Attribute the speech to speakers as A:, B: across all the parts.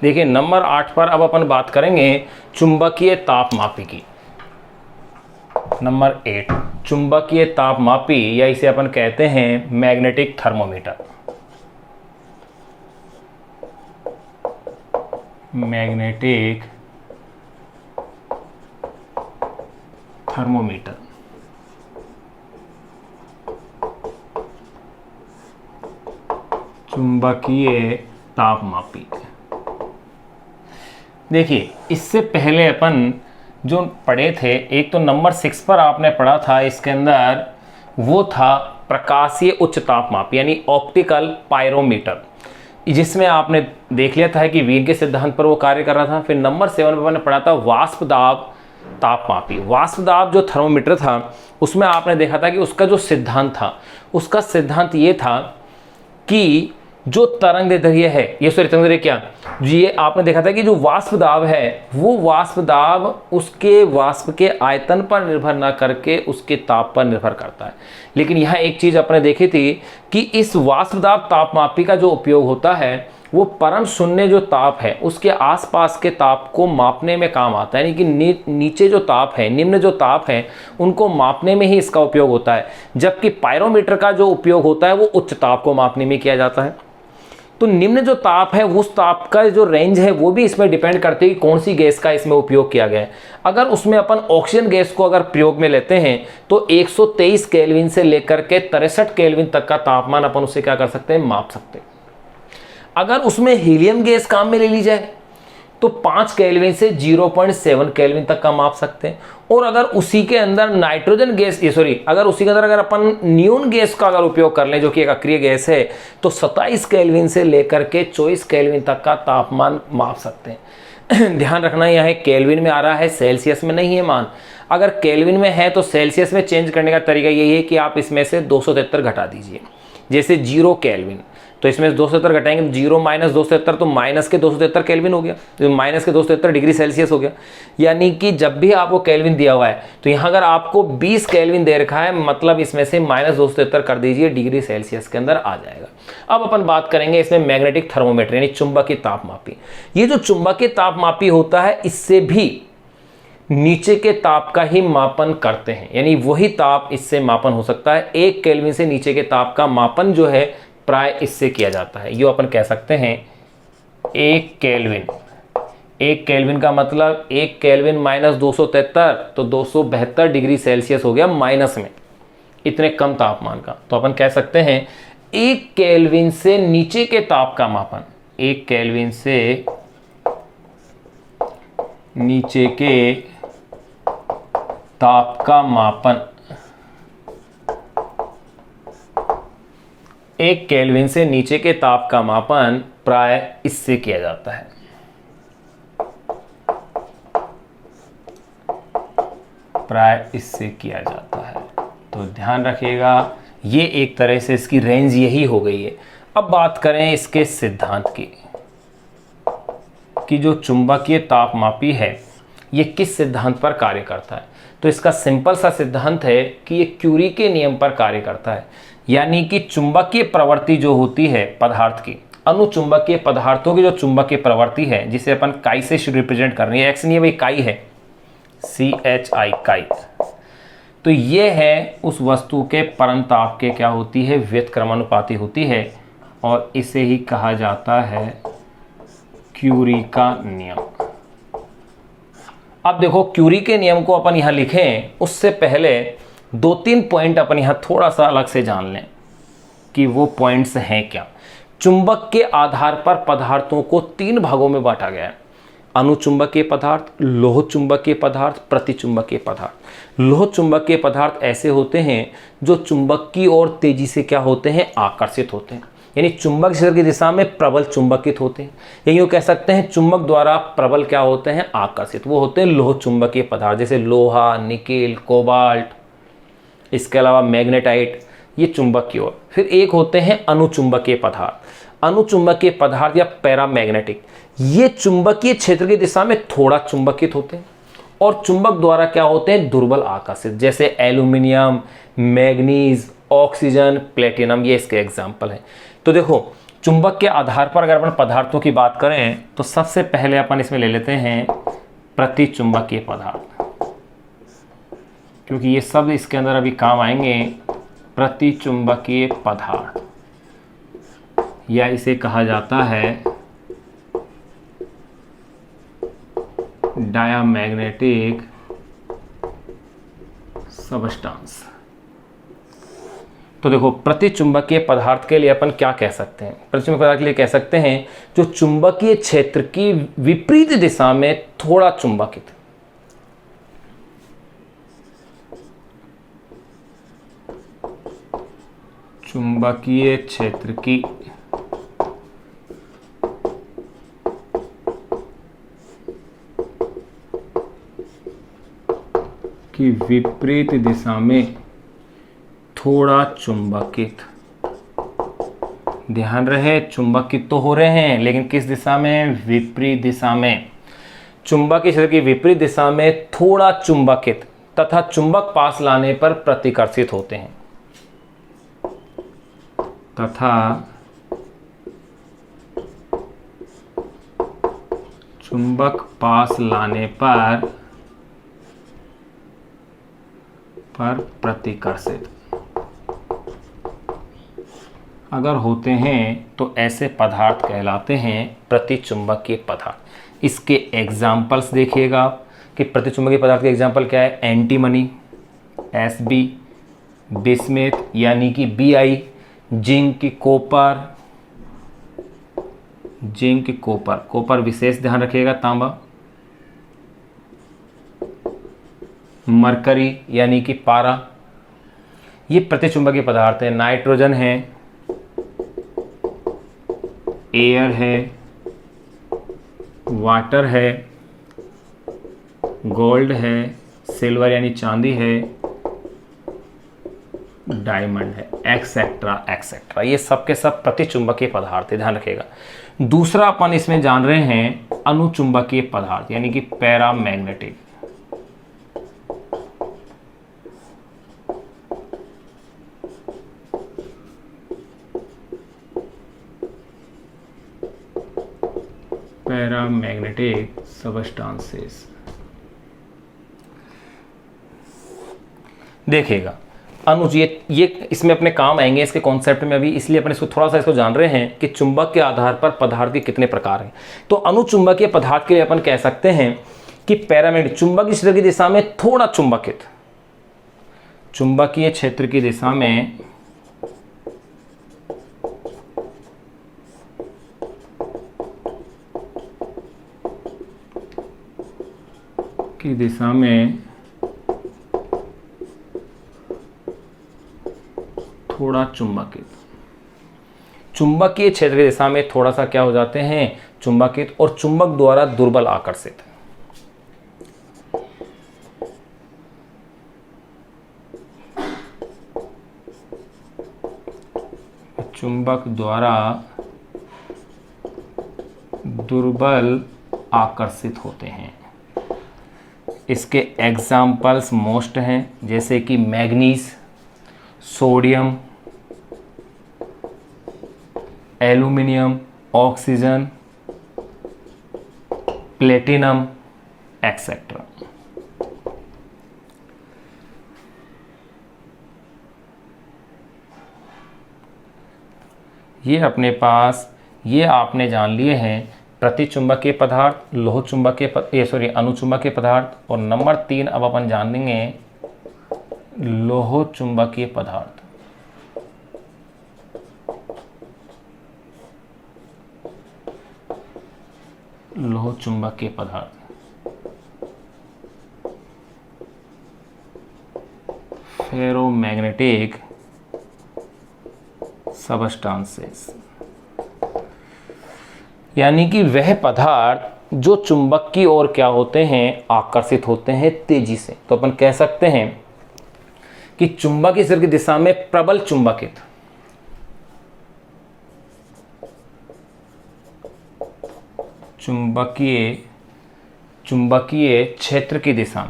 A: देखिए नंबर 8 पर अब अपन बात करेंगे चुंबकीय तापमापी की। नंबर 8 चुंबकीय तापमापी या इसे अपन कहते हैं मैग्नेटिक थर्मोमीटर। Magnetic thermometer. चुंबकीय तापमापी। देखिए इससे पहले अपन जो पढ़े थे, एक तो नंबर 6 पर आपने पढ़ा था, इसके अंदर वो था प्रकाशीय उच्च तापमापी यानी ऑप्टिकल पायरोमीटर, जिसमें आपने देख लिया था कि वीन के सिद्धांत पर वो कार्य कर रहा था। फिर नंबर 7 पर मैंने पढ़ा था वाष्प दाब तापमापी। वाष्प दाब जो थर्मोमीटर था उसमें आपने देखा था कि उसका जो सिद्धांत था, उसका सिद्धांत ये था कि जो तरंग दैर्ध्य है, ये सॉरी तरंग दैर्ध्य क्या, ये आपने देखा था कि जो वाष्प दाब है वो वाष्प दाब उसके वाष्प के आयतन पर निर्भर ना करके उसके ताप पर निर्भर करता है। लेकिन यहाँ एक चीज आपने देखी थी कि इस वाष्प दाब तापमापी का जो उपयोग होता है वो परम शून्य जो ताप है उसके आसपास के ताप को मापने में काम आता है, यानी कि नीचे जो ताप है, निम्न जो ताप है, उनको मापने में ही इसका उपयोग होता है। जबकि पायरोमीटर का जो उपयोग होता है वो उच्च ताप को मापने में किया जाता है। तो निम्न जो ताप है उस ताप का जो रेंज है वो भी इसमें डिपेंड करती है कि कौन सी गैस का इसमें उपयोग किया गया है। अगर उसमें अपन ऑक्सीजन गैस को अगर प्रयोग में लेते हैं तो 123 केल्विन से लेकर के 63 केल्विन तक का तापमान अपन उससे क्या कर सकते हैं, माप सकते हैं। अगर उसमें हीलियम गैस काम में ले ली जाए तो 5 केल्विन से 0.7 केल्विन तक का माप सकते हैं। और अगर उसी के अंदर नाइट्रोजन गैस अगर उसी के अंदर अगर अपन नियोन गैस का अगर उपयोग कर लें जो कि एक अक्रिय गैस है तो 27 केल्विन से लेकर के 24 केल्विन तक का तापमान माप सकते हैं। ध्यान रखना यहाँ केल्विन में आ रहा है, सेल्सियस में नहीं है मान। अगर केल्विन में है तो सेल्सियस में चेंज करने का तरीका यही है कि आप इसमें से 273 घटा दीजिए। जैसे 0 केल्विन तो इसमें 273 घटाएंगे, 0 - 273 तो माइनस के 273 केल्विन हो गया, तो माइनस के 273 डिग्री सेल्सियस हो गया। यानी कि जब भी आपको केल्विन दिया हुआ है तो यहाँ अगर आपको 20 केल्विन दे रखा है, मतलब इसमें से -273 कर दीजिए, डिग्री सेल्सियस के अंदर आ जाएगा। अब अपन बात करेंगे इसमें मैग्नेटिक थर्मोमीटर यानी चुंबकीय तापमापी। ये जो चुंबकीय तापमापी होता है इससे भी नीचे के ताप का ही मापन करते हैं, यानी वही ताप इससे मापन हो सकता है। 1 केल्विन से नीचे के ताप का मापन जो है प्राय इससे किया जाता है। ये अपन कह सकते हैं 1 केल्विन। 1 केल्विन का मतलब 1 केल्विन - 273 तो 272 डिग्री सेल्सियस हो गया माइनस में, इतने कम तापमान का। तो अपन कह सकते हैं 1 केल्विन से नीचे के ताप का मापन, 1 केल्विन से नीचे के ताप का मापन, 1 केल्विन से नीचे के ताप का मापन प्राय इससे किया जाता है। प्राय इससे किया जाता है। तो ध्यान रखिएगा, ये एक तरह से इसकी रेंज यही हो गई है। अब बात करें इसके सिद्धांत की कि जो चुंबकीय तापमापी है ये किस सिद्धांत पर कार्य करता है। तो इसका सिंपल सा सिद्धांत है कि ये क्यूरी के नियम पर कार्य करता है, यानी कि चुंबकीय प्रवृत्ति जो होती है पदार्थ की, अनुचुंबकीय पदार्थों की जो चुंबकीय प्रवृत्ति है, जिसे अपन काई से रिप्रेजेंट कर रहे हैं, एक्स नहीं है भाई, काई है, CHI काई। तो ये है उस वस्तु के परंताप के क्या होती है, व्युत्क्रमानुपाती होती है, और इसे ही कहा जाता है क्यूरी का नियम। अब देखो क्यूरी के नियम को अपन यहां लिखें उससे पहले 2-3 पॉइंट अपन यहां थोड़ा सा अलग से जान लें कि वो पॉइंट्स हैं क्या। चुंबक के आधार पर पदार्थों को 3 भागों में बांटा गया है, अनुचुंबकीय पदार्थ, लोह चुंबकीय पदार्थ, प्रतिचुंबकीय पदार्थ। लोह चुंबकीय पदार्थ ऐसे होते हैं जो चुंबक की ओर तेजी से क्या होते हैं, आकर्षित होते हैं, यानी चुंबक क्षेत्र की दिशा में प्रबल चुंबकित होते हैं, या यूं कह सकते हैं चुंबक द्वारा प्रबल क्या होते हैं, आकर्षित। वो होते हैं लोह चुंबकीय पदार्थ, जैसे लोहा, निकेल, कोबाल्ट, इसके अलावा मैग्नेटाइट, ये चुंबक की ओर। फिर एक होते हैं अनुचुंबकीय पदार्थ। अनुचुंबकीय पदार्थ या पैरामैग्नेटिक, ये चुंबकीय क्षेत्र की दिशा में थोड़ा चुंबकित होते हैं और चुंबक द्वारा क्या होते हैं, दुर्बल आकर्षित, जैसे एल्यूमिनियम, मैग्नीज, ऑक्सीजन, प्लेटिनम, ये इसके एग्जाम्पल हैं। तो देखो चुंबक के आधार पर अगर अपन पदार्थों की बात करें तो सबसे पहले अपन इसमें ले लेते हैं प्रतिचुंबकीय पदार्थ, क्योंकि ये शब्द इसके अंदर अभी काम आएंगे। प्रतिचुंबकीय पदार्थ, या इसे कहा जाता है डायामैग्नेटिक सबस्टांस। तो देखो, प्रतिचुंबकीय पदार्थ के लिए अपन क्या कह सकते हैं? प्रतिचुंबकीय पदार्थ के लिए कह सकते हैं जो चुंबकीय क्षेत्र की विपरीत दिशा में थोड़ा चुंबकित। चुंबकीय क्षेत्र की विपरीत दिशा में थोड़ा चुंबकित। ध्यान रहे, चुंबकित तो हो रहे हैं लेकिन किस दिशा में? विपरीत दिशा में। चुंबकीय क्षेत्र की विपरीत दिशा में थोड़ा चुंबकित तथा चुंबक पास लाने पर प्रतिकर्षित होते हैं, तथा चुंबक पास लाने पर प्रतिकर्षित अगर होते हैं तो ऐसे पदार्थ कहलाते हैं प्रतिचुंबकीय पदार्थ। इसके एग्जाम्पल्स देखिएगा कि प्रतिचुंबकीय पदार्थ के एग्जाम्पल क्या है? एंटीमनी Sb, बिस्मथ यानी कि Bi, जिंक कॉपर, कॉपर विशेष ध्यान रखिएगा, तांबा, मरकरी यानी कि पारा, ये प्रतिचुंबकीय पदार्थ है। नाइट्रोजन है, एयर है, वाटर है, गोल्ड है, सिल्वर यानी चांदी है, डायमंड है, एक्सेट्रा एक्सेट्रा। ये सब के सब प्रतिचुंबकीय पदार्थ है, ध्यान रखिएगा। दूसरा अपन इसमें जान रहे हैं अनुचुंबकीय पदार्थ यानी कि पैरामैग्नेटिक। Paramagnetic substances. देखिएगा, अनुज ये इसमें अपने काम आएंगे इसके कॉन्सेप्ट में अभी, इसलिए अपन इसको थोड़ा सा इसको जान रहे हैं कि चुंबक के आधार पर पदार्थ के कितने प्रकार हैं। तो अनुचुंबकीय पदार्थ के लिए अपन कह सकते हैं कि पैरामैग्नेटिक, चुंबकीय क्षेत्र की दिशा में थोड़ा चुंबकित, चुंबकीय क्षेत्र की दिशा में थोड़ा चुंबकित, चुंबकीय क्षेत्र की दिशा में थोड़ा सा क्या हो जाते हैं? चुंबकित, और चुंबक द्वारा दुर्बल आकर्षित। चुंबक द्वारा दुर्बल आकर्षित होते हैं। इसके एग्जाम्पल्स मोस्ट हैं, जैसे कि manganese, sodium, aluminium, oxygen, platinum etcetera. ये अपने पास, ये आपने जान लिए हैं प्रतिचुंबकीय पदार्थ, लोह चुंबकीय अनुचुंबकीय पदार्थ। और नंबर 3 अब अपन जान लेंगे लोह चुंबकीय पदार्थ। लोह चुंबकीय पदार्थ फेरोमैग्नेटिक सबस्टांसेस, यानी कि वह पदार्थ जो चुंबक की ओर क्या होते हैं? आकर्षित होते हैं तेजी से। तो अपन कह सकते हैं कि चुंबकीय क्षेत्र की दिशा में प्रबल चुंबकित, चुंबकीय क्षेत्र की दिशा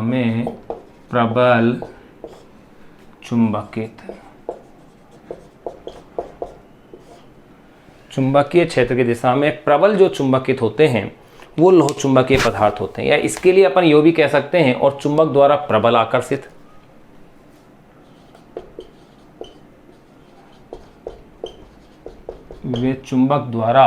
A: में प्रबल चुंबकित, चुंबकीय क्षेत्र की दिशा में प्रबल जो चुंबकित होते हैं वो लौह चुंबकीय पदार्थ होते हैं, या इसके लिए अपन यो भी कह सकते हैं और चुंबक द्वारा प्रबल आकर्षित। वे चुंबक द्वारा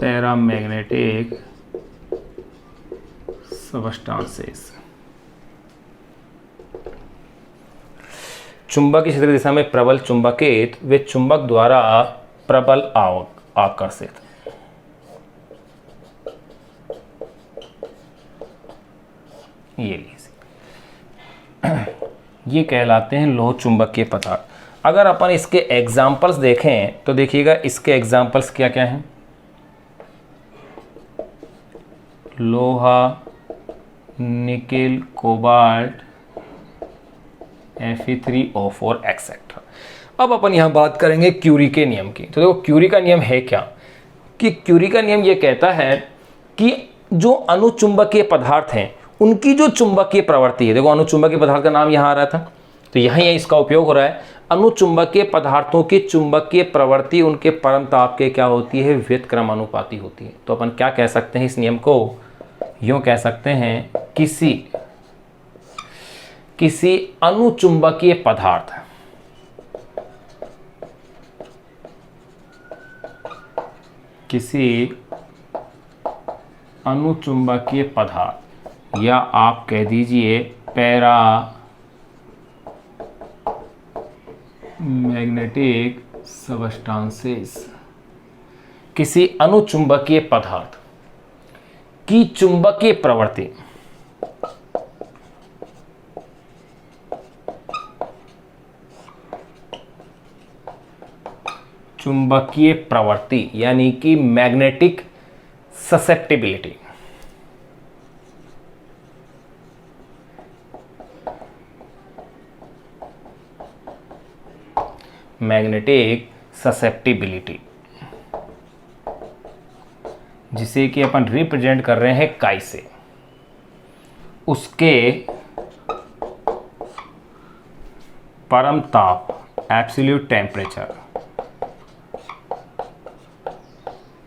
A: पैरामैग्नेटिक सबस्टांसेस, चुंबकीय क्षेत्र की दिशा में प्रबल चुंबकित, वे चुंबक द्वारा प्रबल आकर्षित। ये कहलाते हैं लौह चुंबकीय पदार्थ। अगर अपन इसके एग्जाम्पल्स देखें तो देखिएगा इसके एग्जाम्पल्स क्या क्या हैं। लोहा, निकेल, कोबाल्ट, Fe3O4 एक्सेट्रा। अब अपन यहाँ बात करेंगे क्यूरी के नियम की। तो देखो क्यूरी का नियम है क्या, कि क्यूरी का नियम ये कहता है कि जो अनुचुंबकीय पदार्थ हैं उनकी जो चुंबकीय प्रवृत्ति है, देखो अनुचुंबकीय पदार्थ का नाम यहाँ आ रहा था तो यहाँ इसका उपयोग हो रहा है। अनुचुंबकीय पदार्थों की चुंबकीय प्रवृत्ति उनके परम ताप के क्या होती है, व्युत्क्रमानुपाती होती है। तो अपन क्या कह सकते हैं इस नियम को, यूँ कह सकते हैं किसी अनुचुंबकीय पदार्थ या आप कह दीजिए पैरा मैग्नेटिक सबस्टांसेस, किसी अनुचुंबकीय पदार्थ की चुंबकीय प्रवृत्ति यानी कि मैग्नेटिक ससेप्टिबिलिटी, जिसे कि अपन रिप्रेजेंट कर रहे हैं काई से, उसके परम ताप एब्सोल्यूट टेम्परेचर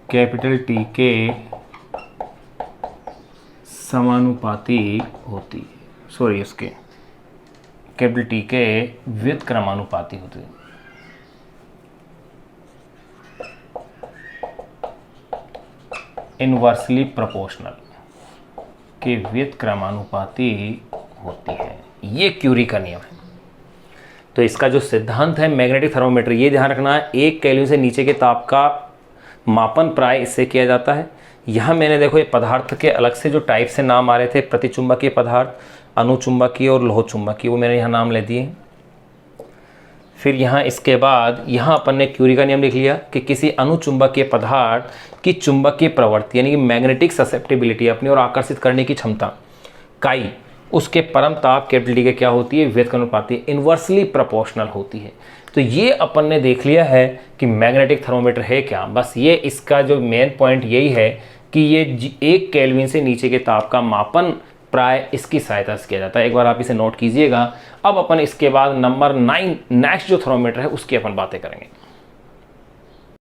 A: कैपिटल टी के समानुपाती होती है, उसके कैपिटल टी के व्युत्क्रमानुपाती होती है। इनवर्सली प्रोपोर्शनल के व्युत्क्रमानुपाती होती है। ये क्यूरी का नियम है। तो इसका जो सिद्धांत है मैग्नेटिक थर्मोमीटर, ये ध्यान रखना है, 1 केल्विन से नीचे के ताप का मापन प्राय इससे किया जाता है। यहाँ मैंने देखो ये पदार्थ के अलग से जो टाइप से नाम आ रहे थे, प्रतिचुंबकीय पदार्थ, अनुचुंबकीय और लौह चुंबकीय, वो मैंने यहाँ नाम ले दिए। फिर यहाँ इसके बाद यहाँ अपन ने क्यूरी का नियम लिख लिया कि किसी अनुचुंबकीय पदार्थ की चुंबकीय प्रवृत्ति यानी कि मैग्नेटिक ससेप्टिबिलिटी, अपनी ओर आकर्षित करने की क्षमता, काई, उसके परम ताप कैपिटल टी के क्या होती है, व्युत्क्रमानुपाती, इनवर्सली प्रोपोर्शनल होती है। तो ये अपन ने देख लिया है कि मैग्नेटिक थर्मोमीटर है क्या। बस ये इसका जो मेन पॉइंट यही है कि ये 1 केल्विन से नीचे के ताप का मापन प्राय इसकी सहायता से किया जाता है। एक बार आप इसे नोट कीजिएगा। अब अपन इसके बाद नंबर 9 नेक्स्ट जो थर्मोमीटर है उसकी अपन बातें करेंगे।